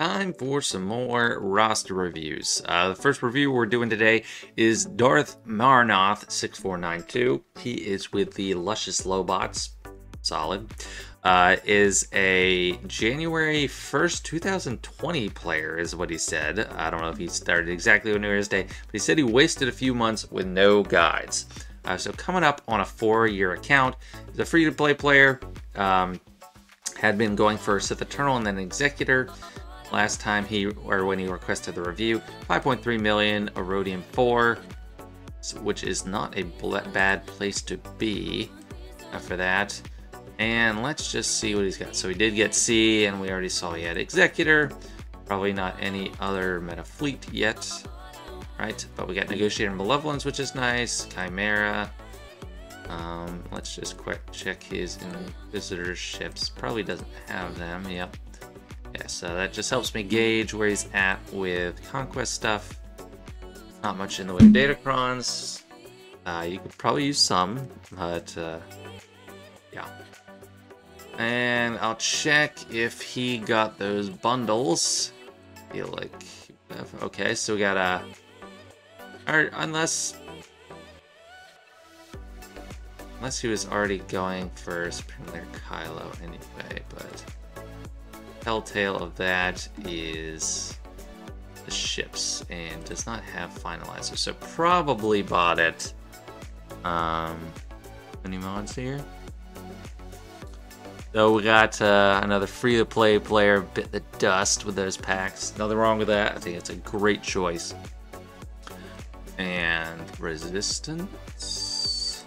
Time for some more roster reviews. The first review we're doing today is Darth Marnoth 6492. He is with the Luscious Lobots. Solid. Is a January 1st, 2020 player, is what he said. I don't know if he started exactly on New Year's Day, but he said he wasted a few months with no guides. So coming up on a 4-year account, he's a free-to-play player. Had been going for Sith Eternal and then Executor. Last time when he requested the review, 5.3 million, Erodium 4, which is not a bad place to be for that. And let's just see what he's got. So he did get C, and we already saw he had Executor. Probably not any other meta fleet yet, right? But we got Negotiator and Malevolence, which is nice. Chimera. Let's just quick check his Inquisitor ships. Probably doesn't have them. Yep. Yeah, so that just helps me gauge where he's at with Conquest stuff. Not much in the way of Datacrons. You could probably use some, but yeah. And I'll check if he got those bundles. Feel like okay, so we got unless he was already going for Supreme Kylo anyway, but telltale of that is the ships and does not have finalizer, so probably bought it. Any mods here? So we got another free-to-play player bit the dust with those packs. Nothing wrong with that. I think it's a great choice. And Resistance?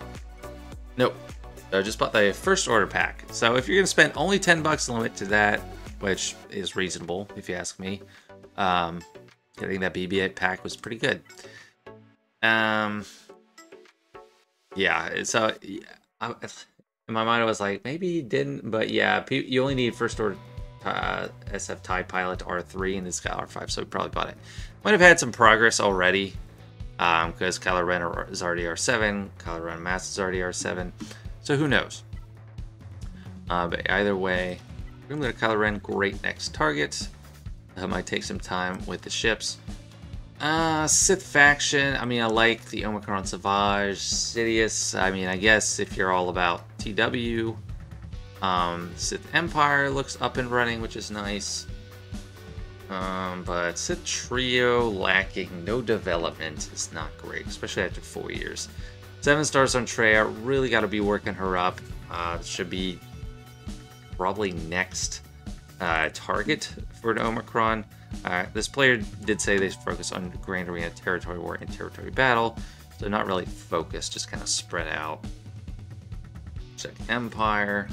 Nope. So I just bought the first order pack. So if you're gonna spend only $10 limit to that, which is reasonable if you ask me, getting that BB-8 pack was pretty good. Yeah. So in my mind, I was like, maybe he didn't, but yeah, you only need first order SF TIE Pilot R3, and this got R5, so we probably bought it. Might have had some progress already, because Kylo Ren is already R7, Kylo Ren Mass is already R7, so who knows? But either way, we're going to Kylo Ren, great next target. Might take some time with the ships. Sith faction, I mean, I like the Omicron Savage, Sidious. I mean, I guess if you're all about TW, Sith Empire looks up and running, which is nice. But Sith Trio lacking no development is not great, especially after 4 years. 7 stars on Treya, really got to be working her up. Should be probably next target for an Omicron. This player did say they focus on Grand Arena, Territory War, and Territory Battle, so not really focused, just kind of spread out. Check Empire.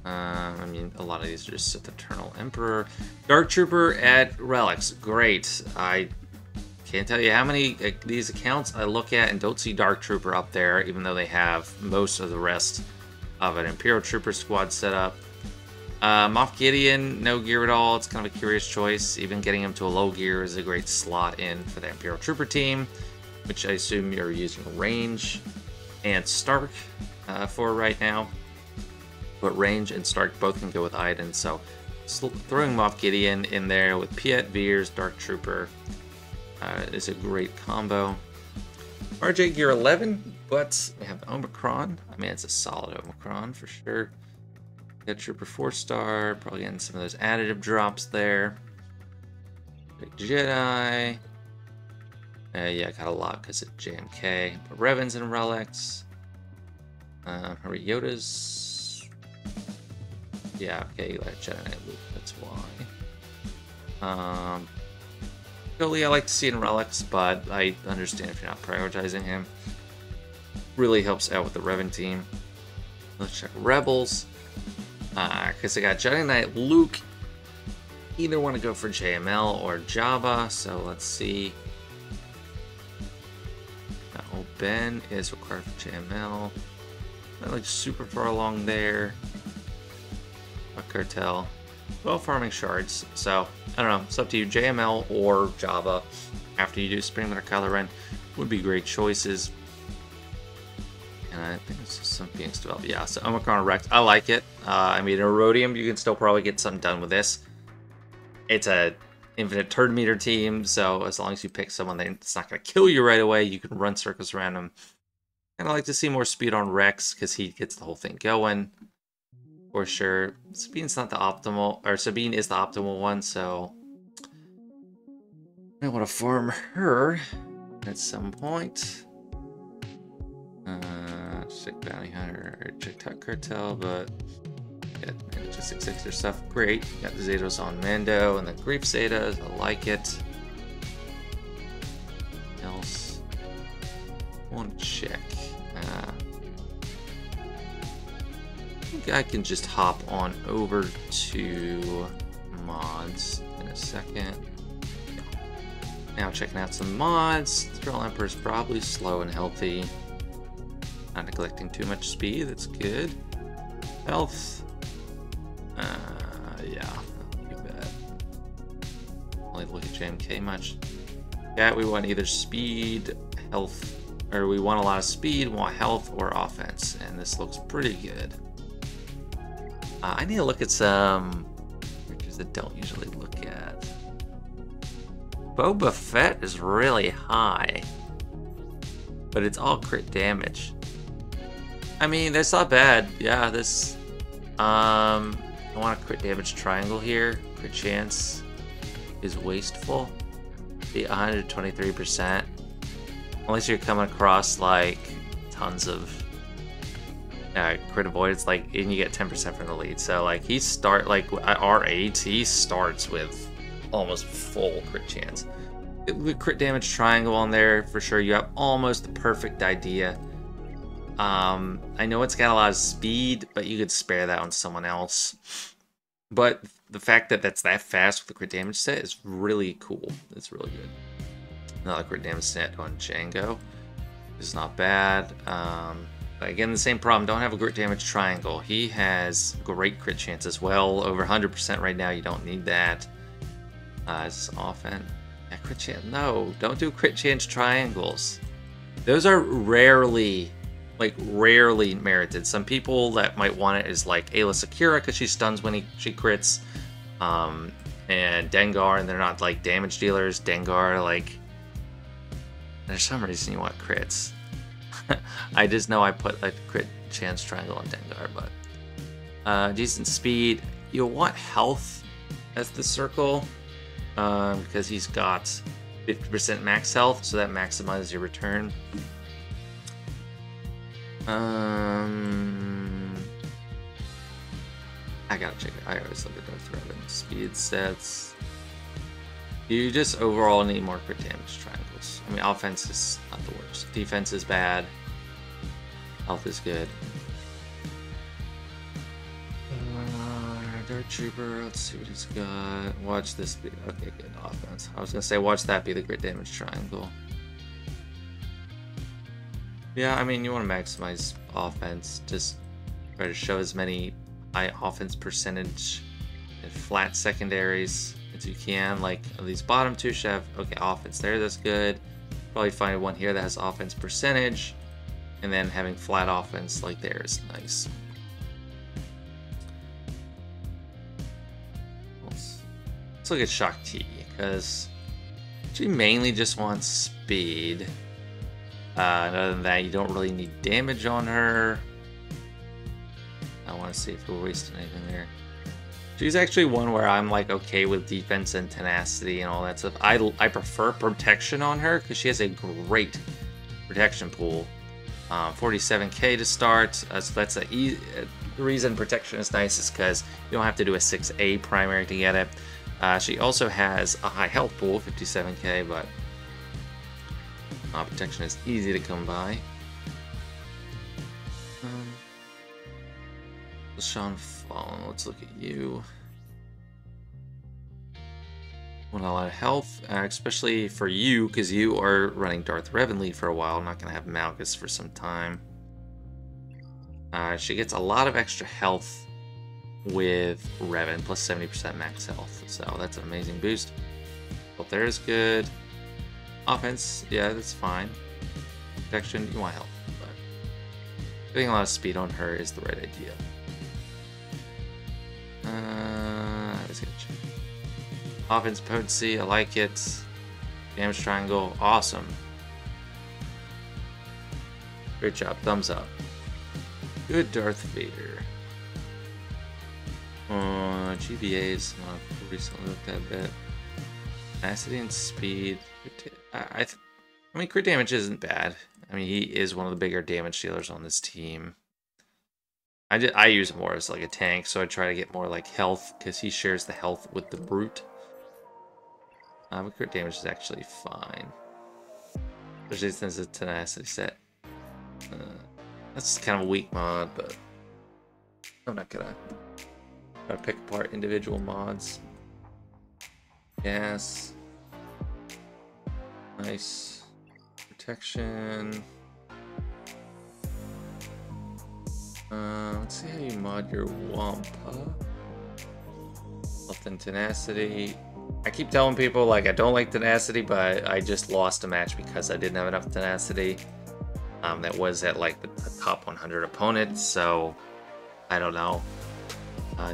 I mean, a lot of these are just Sith Eternal Emperor. Dark Trooper at Relics, great. I can't tell you how many these accounts I look at and don't see Dark Trooper up there, even though they have most of the rest of an Imperial Trooper squad set up. Moff Gideon, no gear at all. It's kind of a curious choice. Even getting him to a low gear is a great slot in for the Imperial Trooper team, which I assume you're using Range and Stark for right now. But Range and Stark both can go with Iden, so throwing Moff Gideon in there with Piet, Veers, Dark Trooper is a great combo. RJ gear 11, but we have Omicron. I mean, it's a solid Omicron for sure. Got Trooper 4-star, probably getting some of those additive drops there. Big Jedi. Yeah, got a lot because of JMK. But Revens and Relics. Hurry Yoda's. Yeah, okay, you like Jedi Knight Luke, that's why. Billy, I like to see in Relics, but I understand if you're not prioritizing him. Really helps out with the Revan team. Let's check Rebels. Because I got Jedi Knight Luke. Either want to go for JML or Jabba, so let's see. Now, Ben is required for JML. Not like super far along there. A cartel. Well, farming shards, so I don't know. It's up to you. JML or Jabba after you do Supreme Leader Kylo Ren would be great choices. And I think it's just some Phoenix developed. Yeah, so Omicron Rex, I like it. I mean, Erodium, you can still probably get something done with this. it's a infinite turn meter team, so as long as you pick someone that's not going to kill you right away, you can run circles around him. And I like to see more speed on Rex because he gets the whole thing going. For sure. Sabine's not the optimal, or Sabine is the optimal one, so I want to farm her at some point. Sick Bounty Hunter or Check Cartel, but yeah, just extra stuff. Great. Got the Zetos on Mando and the Grief Zetas. I like it. Else, want to check. I think I can just hop on over to mods in a second. Now checking out some mods. Thrill Emperor is probably slow and healthy. Not neglecting too much speed, that's good. Health. Yeah, not too bad. Only look at JMK much. Yeah, we want either speed, health, or we want a lot of speed, want health, or offense, and this looks pretty good. I need to look at some characters that don't usually look at. Boba Fett is really high, but it's all crit damage. I mean, that's not bad. Yeah, this. I want a crit damage triangle here. Crit chance is wasteful. Be 123%. Unless you're coming across like tons of crit avoidance, like, and you get 10% from the lead. So like he start like at R8, he starts with almost full crit chance. The crit damage triangle on there for sure. You have almost the perfect idea. I know it's got a lot of speed, but you could spare that on someone else. But the fact that that's that fast with the crit damage set is really cool. It's really good. Another crit damage set on Django is not bad. But again, the same problem. Don't have a crit damage triangle. He has great crit chance as well. Over 100% right now. You don't need that. It's often. Yeah, crit chance. No, don't do crit chance triangles. Those are rarely merited. Some people that might want it is like Ayla Secura because she stuns when she crits, and Dengar, and they're not like damage dealers. Dengar, like, there's some reason you want crits. I just know I put like crit chance triangle on Dengar, but decent speed. You'll want health as the circle because he's got 50% max health, so that maximizes your return. I gotta check it. I always look at Darth Revan. Speed sets. You just overall need more crit damage triangles. I mean, offense is not the worst. Defense is bad. Health is good. Dark Trooper, let's see what he's got. Watch this be. Okay, good. Offense. I was gonna say, watch that be the crit damage triangle. Yeah, I mean, you want to maximize offense. Just try to show as many high offense percentage and flat secondaries as you can. Like, these bottom two should have, okay, offense there, that's good. Probably find one here that has offense percentage. And then having flat offense like there is nice. Let's look at Shakti, because she mainly just wants speed. And other than that, you don't really need damage on her. I want to see if we're wasting anything there. She's actually one where I'm like okay with defense and tenacity and all that stuff. I prefer protection on her because she has a great protection pool. 47k to start, so that's the reason protection is nice is because you don't have to do a 6A primary to get it. She also has a high health pool, 57k, but protection is easy to come by. Sean Fallon, let's look at you. Want a lot of health, especially for you, because you are running Darth Revan lead for a while. I'm not going to have Malgus for some time. She gets a lot of extra health with Revan, plus 70% max health, so that's an amazing boost. Health there is good. Offense, yeah, that's fine. Protection, you want health, but getting a lot of speed on her is the right idea. I was gonna check. Offense potency, I like it. Damage triangle, awesome. Great job, thumbs up. Good Darth Vader. GBA's not recently looked at a bit. Tenacity and speed. I mean, crit damage isn't bad. I mean, he is one of the bigger damage dealers on this team. I use him more as like a tank, so I try to get more like health because he shares the health with the brute. But crit damage is actually fine. Especially since it's a tenacity set. That's kind of a weak mod, but I'm not gonna pick apart individual mods. Gas. Nice. Protection. Let's see how you mod your Wampa. Health and tenacity. I keep telling people like I don't like tenacity, but I just lost a match because I didn't have enough tenacity. That was at like the top 100 opponent, so I don't know.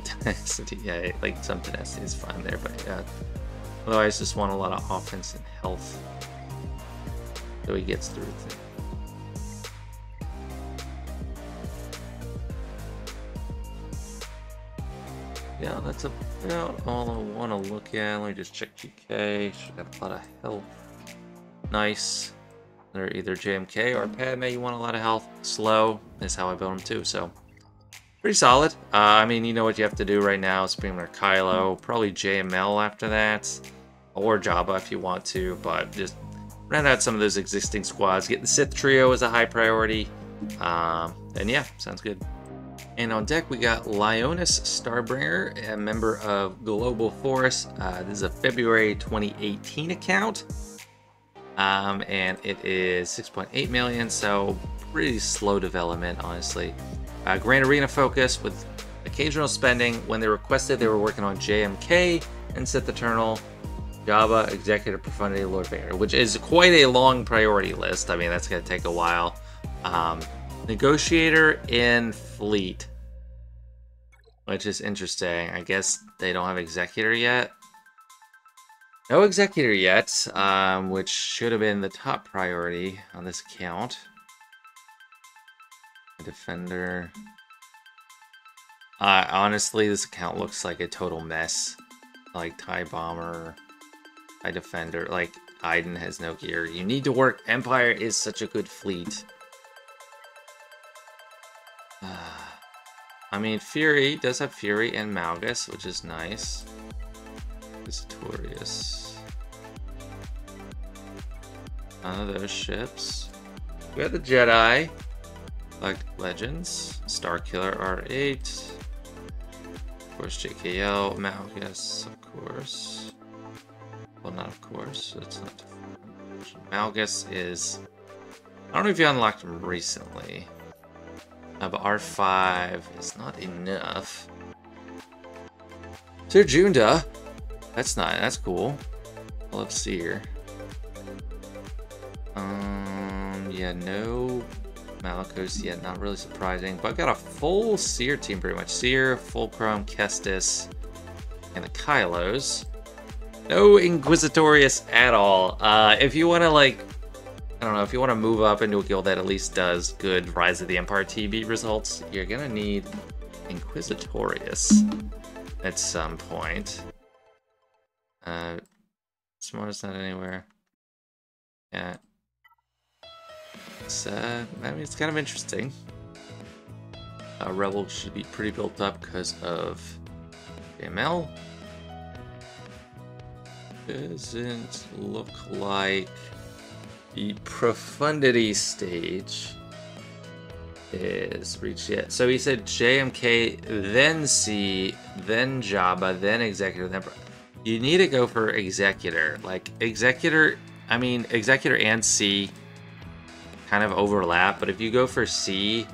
Tenacity, yeah, like some tenacity is fine there, but yeah. Otherwise, just want a lot of offense and health so he gets through things. Yeah, that's about all I want to look at. Let me just check GK. Should have a lot of health. Nice. They're either JMK or Padme. You want a lot of health. Slow is how I build them too, so pretty solid. I mean, you know what you have to do right now. Supreme or Kylo. Probably JML after that. Or Jabba if you want to, but just round out some of those existing squads. Get the Sith trio as a high priority. And yeah, sounds good. And on deck, we got Lyonus Starbringer, a member of Global Force. This is a February 2018 account. And it is 6.8 million, so pretty slow development, honestly. Grand Arena focus with occasional spending. When they requested, they were working on JMK and Sith Eternal, Jabba, Executive Profundity, Lord Vader, which is quite a long priority list. I mean, that's going to take a while. Negotiator in Fleet, which is interesting. I guess they don't have Executor yet. No Executor yet, which should have been the top priority on this account. Defender. Honestly, this account looks like a total mess. Like TIE Bomber, TIE Defender, like Iden has no gear. You need to work. Empire is such a good fleet. I mean, Fury does have Fury and Malgus, which is nice. Victorious. None of those ships. We got the Jedi. Like Legends. Starkiller R8. Of course, JKL. Malgus, of course. Well, not of course. It's not. Malgus is. I don't know if you unlocked him recently. But R5 is not enough. Sir Junda. That's not. That's cool. I love Seer. Yeah, no Malicos yet. Not really surprising. But I've got a full Seer team pretty much. Seer, Fulcrum, Kestis, and the Kylos. No Inquisitorius at all. If you want to like, I don't know, if you want to move up into a guild that at least does good Rise of the Empire TB results, you're gonna need Inquisitorius at some point. Smartest not anywhere. Yeah. It's, I mean, it's kind of interesting. Rebel should be pretty built up because of JML. Doesn't look like the Profundity stage is reached yet. So he said JMK, then C, then Jabba, then Executor, then... You need to go for Executor. Like, Executor, I mean, Executor and C kind of overlap, but if you go for C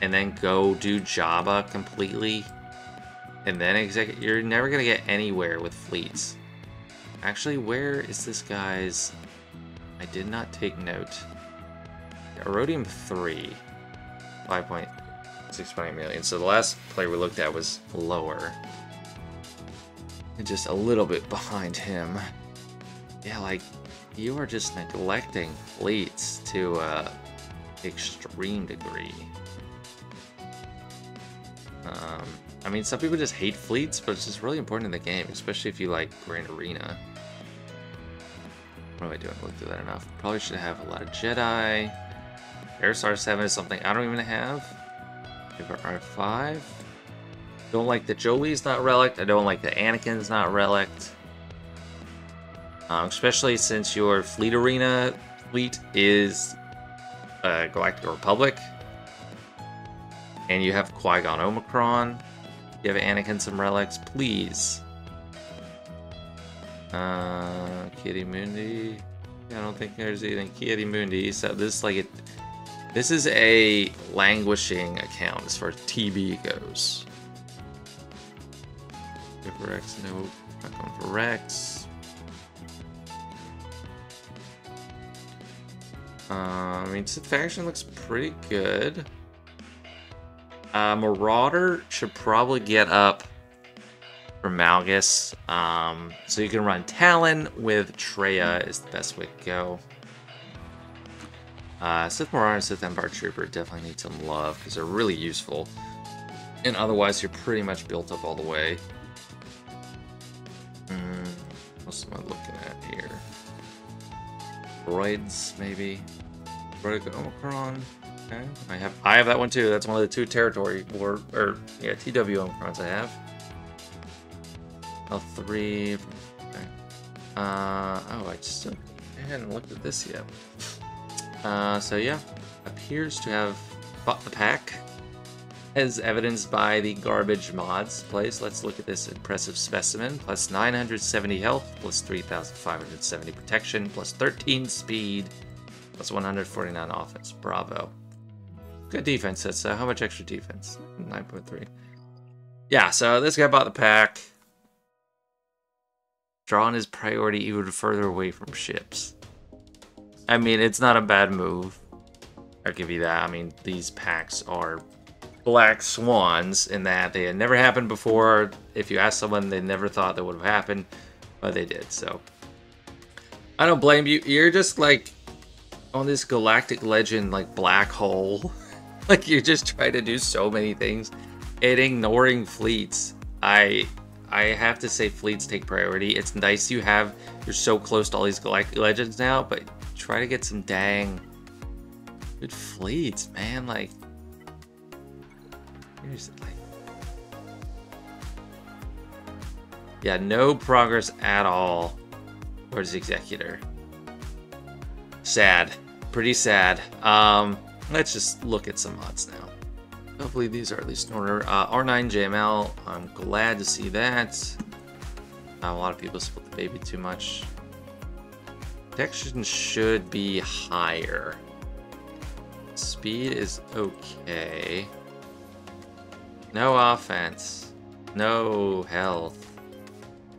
and then go do Jabba completely and then Executor, you're never going to get anywhere with fleets. Actually, where is this guy's... I did not take note. Erodium 3, 5.6 million. So the last player we looked at was lower. and just a little bit behind him. Yeah, like, you are just neglecting fleets to extreme degree. I mean, some people just hate fleets, but it's just really important in the game, especially if you like Grand Arena. What am I doing? I looked through that enough. Probably should have a lot of Jedi. Airstar 7 is something I don't even have. Give her R5. Don't like that Jolie's not relic. I don't like that Anakin's not relic. Especially since your Fleet Arena fleet is Galactic Republic. And you have Qui-Gon Omicron. You have Anakin some relics, please. Kitty Mundi. I don't think there's anything Kitty Mundi. So this is like this is a languishing account as far as TB goes. Go for Rex, no, not going for Rex. I mean, Sith faction looks pretty good. Marauder should probably get up for Malgus. So you can run Talon with Treya is the best way to go. Sith Marauder and Sith Empire Trooper definitely need some love because they're really useful. And otherwise, you're pretty much built up all the way. What am I looking at here? Droids, maybe. Droid Omicron. Okay. I have that one too. That's one of the 2 territory TW Omicrons I have. L3. Okay. I hadn't looked at this yet. So yeah, appears to have bought the pack, as evidenced by the garbage mods place. Let's look at this impressive specimen. Plus 970 health, plus 3,570 protection, plus 13 speed, plus 149 offense. Bravo. Good defense. That's how much extra defense? 9.3. Yeah, so this guy bought the pack. Drawing his priority even further away from ships. I mean, it's not a bad move. I'll give you that. I mean, these packs are black swans in that they had never happened before. If you ask someone, they never thought that would have happened, but they did. So I don't blame you. You're just like on this galactic legend, like black hole. Like you're just trying to do so many things and ignoring fleets. I have to say fleets take priority. It's nice you're so close to all these galactic legends now, but try to get some dang good fleets, man. Like, seriously. Yeah, no progress at all towards the Executor. Sad. Pretty sad. Let's just look at some mods now. Hopefully these are at least in order. R9 JML, I'm glad to see that. A lot of people split the baby too much. Protection should be higher. Speed is okay. No offense. No health.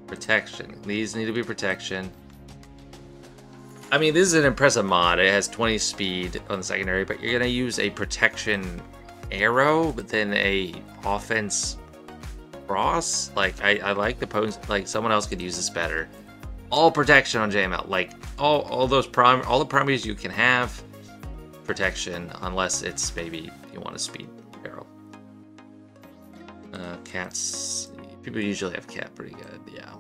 Protection. These need to be protection. I mean, this is an impressive mod. It has 20 speed on the secondary, but you're going to use a protection arrow, but then a offense cross. Like, I like the pose. Like, someone else could use this better. All protection on JML. Like, all the primaries you can have protection, unless it's maybe you want a speed arrow. Cats. People usually have cat pretty good. Yeah.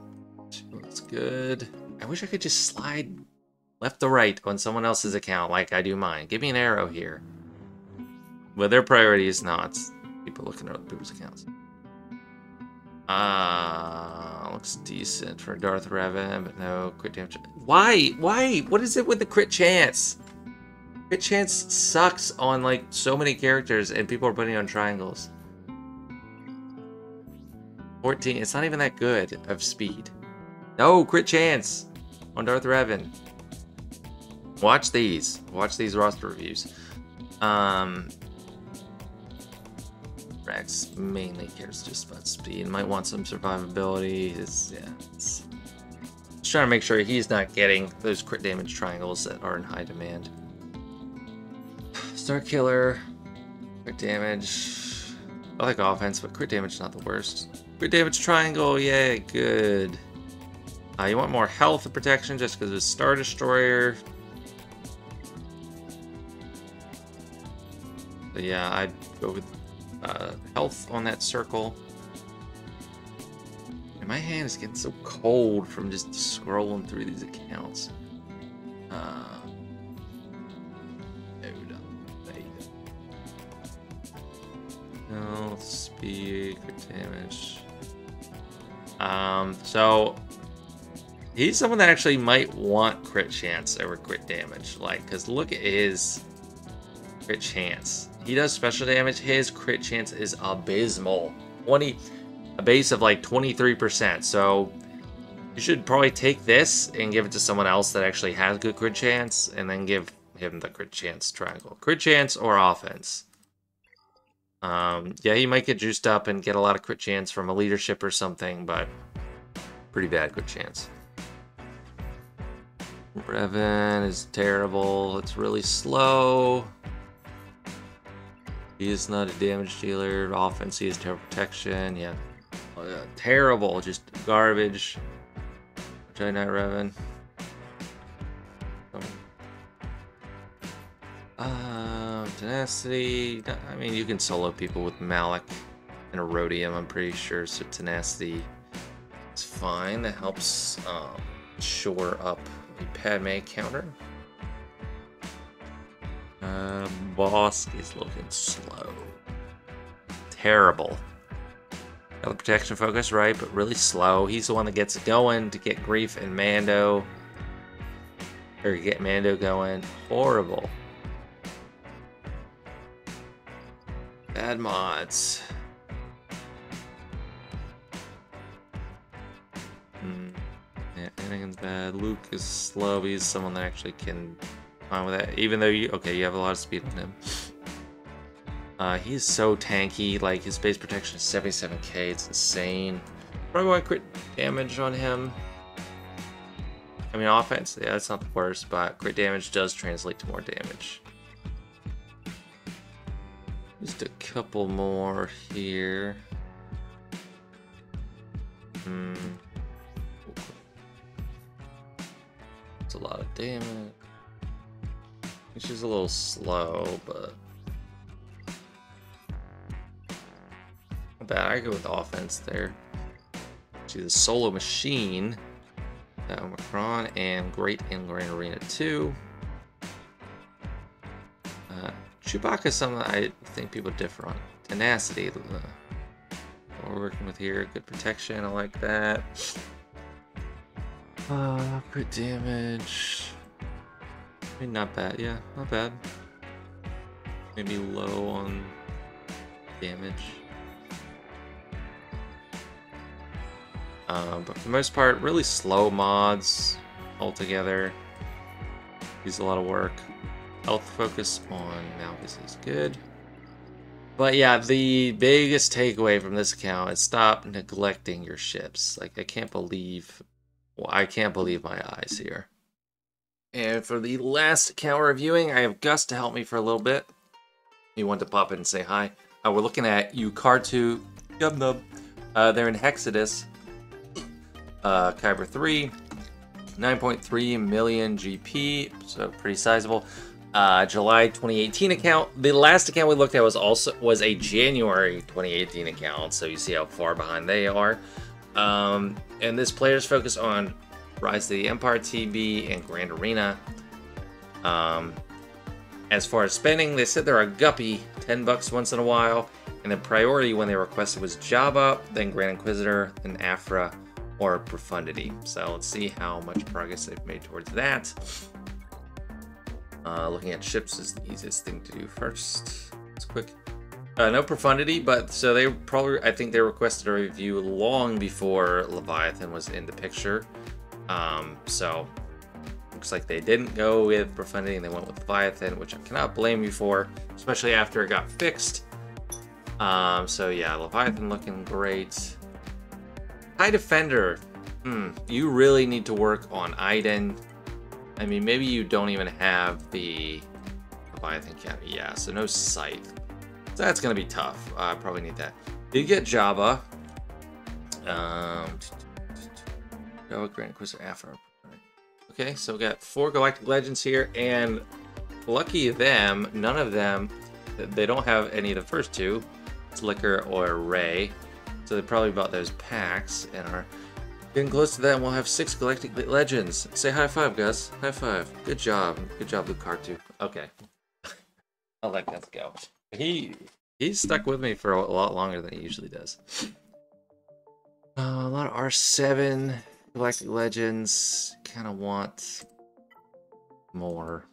That's good. I wish I could just slide left to right on someone else's account like I do mine. Give me an arrow here. Well, their priority is not people looking at other people's accounts. Looks decent for Darth Revan, but no crit damage. Why? Why? What is it with the crit chance? Crit chance sucks on like so many characters, and people are putting on triangles. 14. It's not even that good of speed. No crit chance on Darth Revan. Watch these. Watch these roster reviews. Rex mainly cares just about speed. Might want some survivability. Just trying to make sure he's not getting those crit damage triangles that are in high demand. Star Killer, crit damage. I like offense, but crit damage is not the worst. Crit damage triangle, yeah, good. You want more health and protection just because it's Star Destroyer. So yeah, I'd go with health on that circle. And my hand is getting so cold from just scrolling through these accounts. No, speed, crit damage. So he's someone that actually might want crit chance over crit damage. Like, because look at his crit chance. He does special damage. His crit chance is abysmal. A base of like 23%. So you should probably take this and give it to someone else that actually has good crit chance, and then give him the crit chance triangle. Crit chance or offense. Yeah, he might get juiced up and get a lot of crit chance from a leadership or something, but pretty bad crit chance. Revan is terrible. It's really slow. He is not a damage dealer. Offense, he has terrible protection. Yeah. Terrible. Just garbage. Giant Revan. Tenacity. I mean, you can solo people with Malik and Erodium, I'm pretty sure. So Tenacity is fine. That helps shore up the Padme counter. Boss is looking slow. Terrible. Got the protection focus right, but really slow. He's the one that gets it going to get Grief and Mando. Or get Mando going. Horrible. Bad mods. Yeah, Anakin's bad. Luke is slow. He's someone that actually can fine with that. Even though you have a lot of speed on him. He's so tanky. Like, his base protection is 77k. It's insane. Probably want crit damage on him. I mean, offense, yeah, that's not the worst, but crit damage does translate to more damage. Just a couple more here. It's a lot of damage. It's just a little slow, but not bad. I go with offense there. To the Solo Machine, Omicron, and Great in Grand Arena 2. Chewbacca is something I think people differ on. Tenacity. What we're working with here. Good protection. I like that. Crit damage. I mean, not bad. Yeah, not bad. Maybe low on damage. But for the most part, really slow mods altogether. Use a lot of work. Health focus on Malgus is good. But yeah, the biggest takeaway from this account is stop neglecting your ships. Like, I can't believe my eyes here. And for the last account reviewing, I have Gus to help me for a little bit. He wanted to pop in and say hi. We're looking at Lukartu. Yub-nub. They're in Hexodus. Kyber 3. 9.3 million GP, so pretty sizable. July 2018 account. The last account we looked at was a January 2018 account, so you see how far behind they are. And this player's focus on Rise to the Empire TB and Grand Arena. As far as spending, they said they're a guppy, $10 once in a while, and then priority when they requested was Jabba, then Grand Inquisitor, then Afra, or Profundity. So let's see how much progress they've made towards that. Looking at ships is the easiest thing to do first. It's quick. No Profundity, but so they probably, I think they requested a review long before Leviathan was in the picture. So looks like they didn't go with Profundity and they went with Leviathan, which I cannot blame you for, especially after it got fixed. So yeah, Leviathan looking great. High Defender. You really need to work on Iden. I mean, maybe you don't even have the Leviathan counter. Yeah, so no Scythe. So that's going to be tough. I probably need that. Did get Jabba. Grand Inquisitor Afro. Okay, so we got 4 Galactic Legends here, and lucky them, none of them, they don't have any of the first 2, Slicker or Ray. So they probably bought those packs and are getting close to that. And we'll have 6 Galactic Legends. Say high five, Gus. High five. Good job. Good job, Lukartu. Okay. I'll let Gus go. He's stuck with me for a lot longer than he usually does. A lot of R7 Galactic Legends. Kind of want more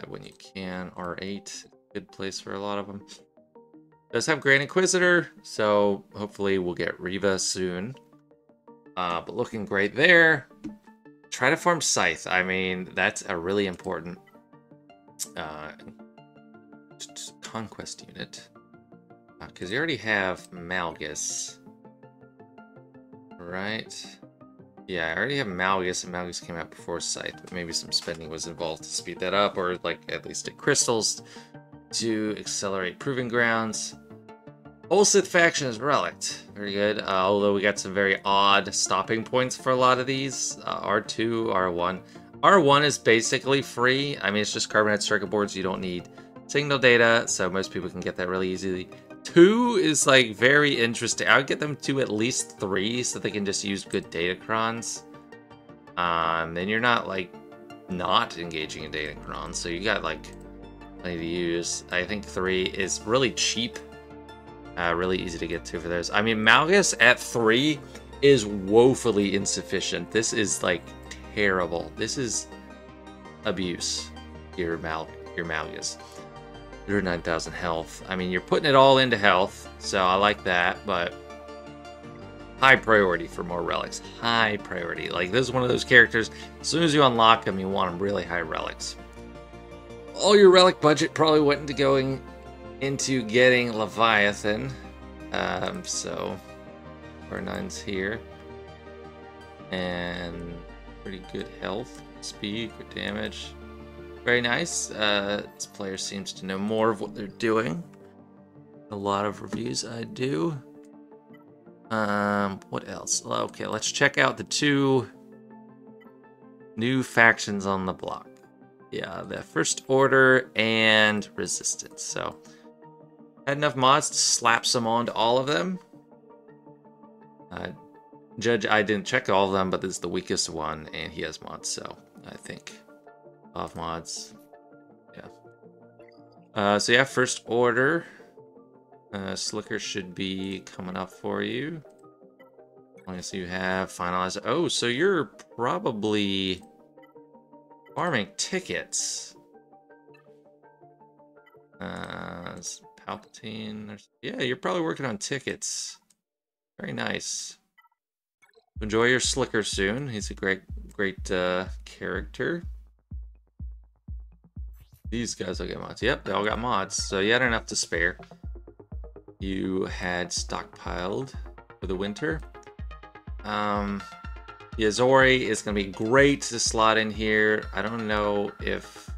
when you can. R8, good place for a lot of them. Does have Grand Inquisitor, so hopefully we'll get Riva soon. But looking great there. Try to farm Scythe. I mean, that's a really important conquest unit. Because you already have Malgus. Right? Yeah, I already have Malgus, and Malgus came out before Scythe, but maybe some spending was involved to speed that up, or like at least get crystals to accelerate Proving Grounds. Ulsith faction is relict. Very good. Although we got some very odd stopping points for a lot of these. R2, R1. R1 is basically free. I mean, it's just carbonate circuit boards. You don't need signal data, so most people can get that really easily. 2 is like very interesting. I would get them to at least 3 so they can just use good datacrons. Then you're not like not engaging in datacrons, so you got like plenty to use. I think 3 is really cheap. Really easy to get to for those. I mean, Malgus at 3 is woefully insufficient. This is like terrible. This is abuse. Your Malgus. You're 9,000 health. I mean, you're putting it all into health, so I like that, but high priority for more relics. High priority. Like, this is one of those characters, as soon as you unlock them, you want them really high relics. All your relic budget probably went into going into getting Leviathan. So R9's here. And pretty good health, speed, good damage. Very nice. This player seems to know more of what they're doing. A lot of reviews I do. What else? Okay, let's check out the 2 new factions on the block. Yeah, the First Order and Resistance. So, had enough mods to slap some onto all of them. Judge, I didn't check all of them, but this is the weakest one, and he has mods, so I think off mods. Yeah. So yeah, First Order. Slicker should be coming up for you. As long as you have finalized. Oh, so you're probably farming tickets. Palpatine. Yeah, you're probably working on tickets. Very nice. Enjoy your Slicker soon. He's a great character. These guys will get mods. Yep, they all got mods. So you had enough to spare. You had stockpiled for the winter. Yazori is going to be great to slot in here. I don't know if...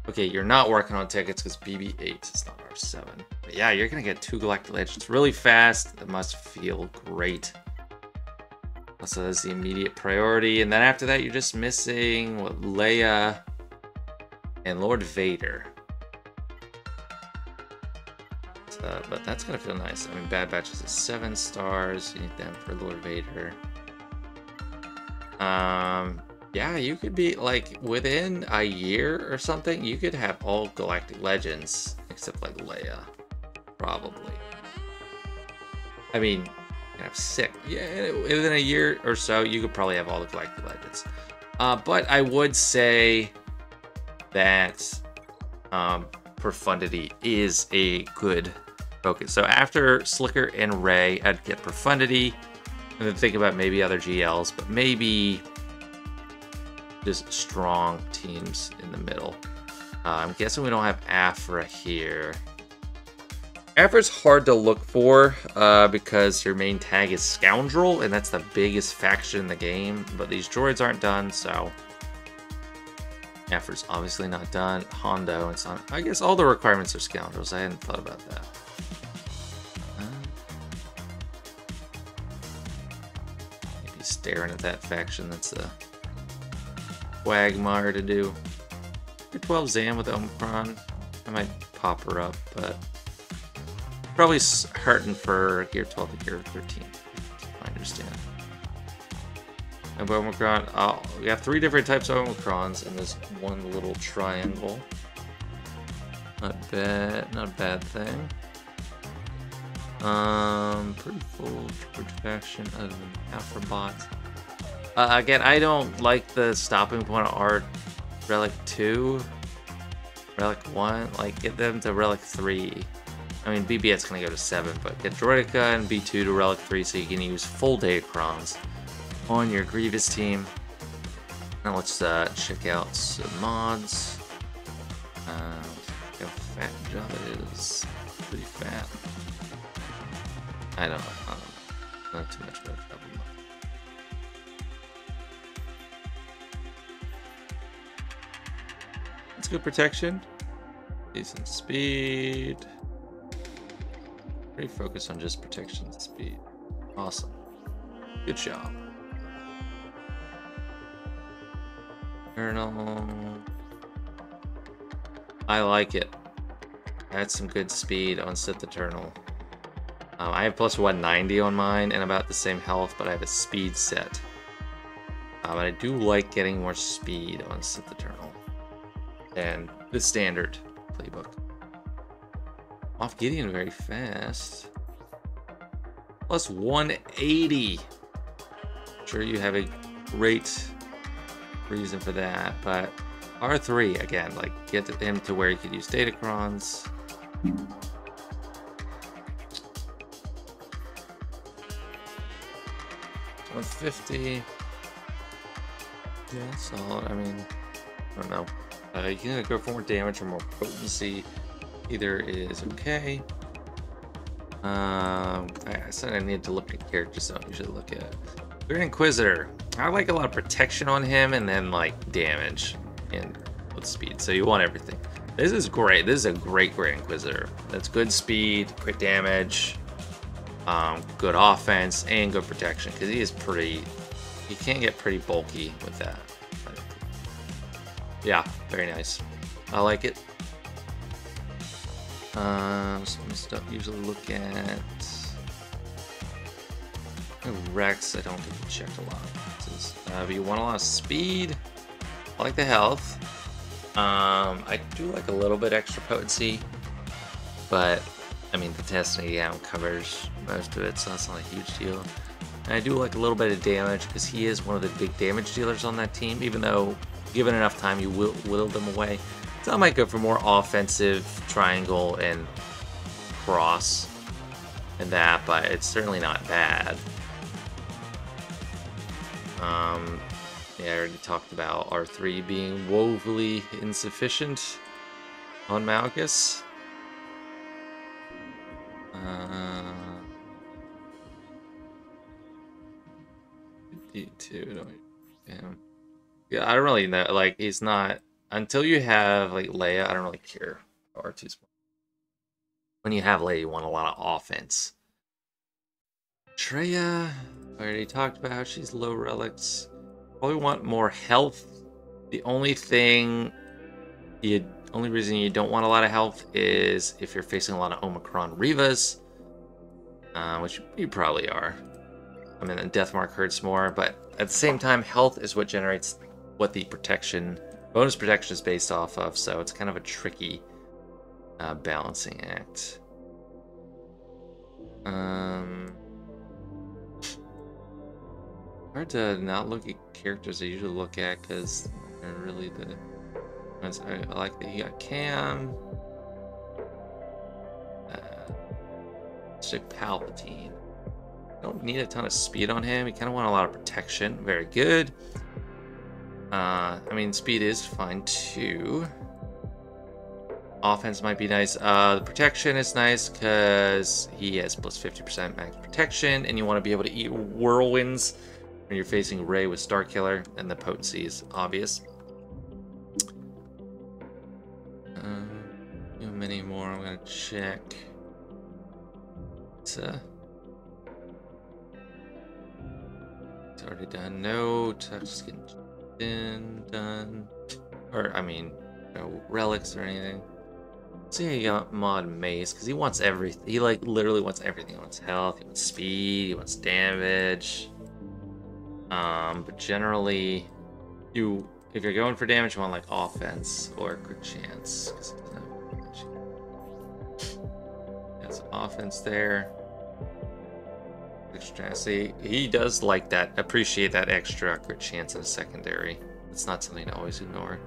Okay, you're not working on tickets because BB-8 is not R7. But yeah, you're going to get 2 Galactic Legends really fast. That must feel great. So that's the immediate priority. And then after that, you're just missing what, Leia and Lord Vader. But that's going to feel nice. I mean, Bad Batch is 7 stars. You need them for Lord Vader. Yeah, you could be, like, within a year or something, you could have all Galactic Legends, except, like, Leia. Probably. I mean, you have 6. Yeah, within a year or so, you could probably have all the Galactic Legends. But I would say that Profundity is a good focus. So after Slicker and Ray, I'd get Profundity, and then think about maybe other GLs, but maybe just strong teams in the middle. I'm guessing we don't have Afra here. Afra's hard to look for because your main tag is Scoundrel, and that's the biggest faction in the game, but these droids aren't done, so Afra's obviously not done. Hondo, it's not. I guess all the requirements are Scoundrels. I hadn't thought about that. staring at that faction. That's a Quagmire to do. Tier 12 Zam with Omicron. I might pop her up, but probably hurting for Gear 12 to Gear 13. I understand. And Omicron, we have 3 different types of Omicrons in this one little triangle. Not bad, not a bad thing. Pretty full faction other than Afrobot. Again, I don't like the stopping point of art. Relic 2, Relic 1, like get them to Relic 3. I mean, BBS gonna go to 7, but get Droideka and B2 to Relic 3 so you can use full Datacrons on your Grievous team. Now let's check out some mods. How fat Jabba is. Pretty fat. I don't know. Not too much about Jabba. That's good protection. Decent speed. Pretty focused on just protection and speed. Awesome. Good job. Colonel. I like it. That's some good speed on Sith Eternal. I have plus 190 on mine and about the same health, but I have a speed set. But I do like getting more speed on Sith Eternal than the standard playbook. Moff Gideon very fast. Plus 180. I'm sure you have a great reason for that, but R3 again, like get him to where he could use Datacrons. 150. Yeah, solid. I mean, I don't know. You can go for more damage or more potency. Either is okay. I said I need to look at characters, so I don't usually look at Grand Inquisitor. I like a lot of protection on him and then like damage and with speed. So you want everything. This is great. This is a great Grand Inquisitor. That's good speed, quick damage, good offense, and good protection. Because he is pretty. He can get pretty bulky with that. Yeah, very nice. I like it. Some stuff usually look at. Rex, I don't get to check a lot. But you want a lot of speed. I like the health. I do like a little bit extra potency, but I mean the testing covers most of it, so that's not a huge deal. And I do like a little bit of damage because he is one of the big damage dealers on that team. Even though given enough time, you will whittle them away. So I might go for more offensive triangle and cross and that, but it's certainly not bad. Yeah, I already talked about R3 being woefully insufficient on Malchus. D2, yeah, I don't really know. Like, he's not until you have like Leia. I don't really care. R2's when you have Leia, you want a lot of offense. Treya, I already talked about how she's low relics. Probably want more health. The only reason you don't want a lot of health is if you're facing a lot of Omicron Revas, which you probably are. I mean, the death mark hurts more, but at the same time, health is what generates what the bonus protection is based off of, so it's kind of a tricky balancing act. Hard to not look at characters I usually look at because they're really the ones I like. That you got Cam, Stick Palpatine. Don't need a ton of speed on him. You kind of want a lot of protection. Very good. I mean, speed is fine too. Offense might be nice. The protection is nice because he has plus 50% max protection, and you want to be able to eat whirlwinds when you're facing Rey with Starkiller, and the potency is obvious. Many more. I'm gonna check. It's already done. No Tuxkin done. Or, I mean, no relics or anything. See how you got mod mace, because he wants everything. He, like, literally wants everything. He wants health, he wants speed, he wants damage. But generally, if you're going for damage, you want, like, offense or crit chance. That's offense there. Extra, see, he does like that, appreciate that extra crit chance in a secondary. It's not something to always ignore.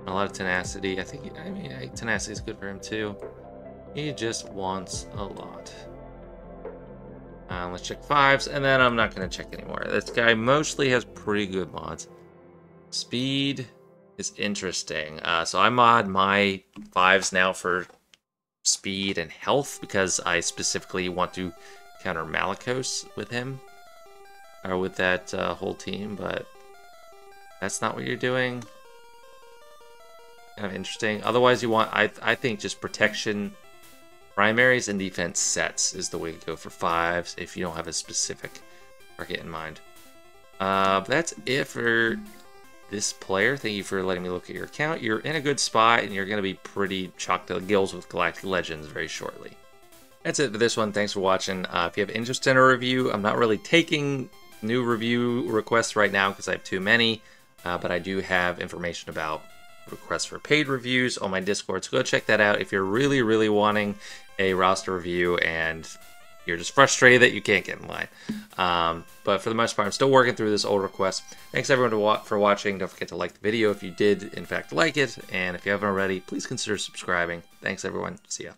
A lot of tenacity. I mean, tenacity is good for him too. He just wants a lot. Let's check 5s, and then I'm not going to check anymore. This guy mostly has pretty good mods. Speed is interesting. So I mod my 5s now for speed and health because I specifically want to counter Malicos with him. Or with that whole team, but that's not what you're doing. Kind of interesting. Otherwise, you want, I think, just protection primaries and defense sets is the way to go for 5s if you don't have a specific target in mind. But that's it for this player. Thank you for letting me look at your account. You're in a good spot, and you're going to be pretty chocked to the gills with Galactic Legends very shortly. That's it for this one. Thanks for watching. If you have interest in a review, I'm not really taking new review requests right now because I have too many, but I do have information about requests for paid reviews on my Discord, so go check that out if you're really, really wanting a roster review and you're just frustrated that you can't get in line. But for the most part, I'm still working through this old request. Thanks everyone for watching. Don't forget to like the video if you did in fact like it, and if you haven't already, please consider subscribing. Thanks everyone. See ya.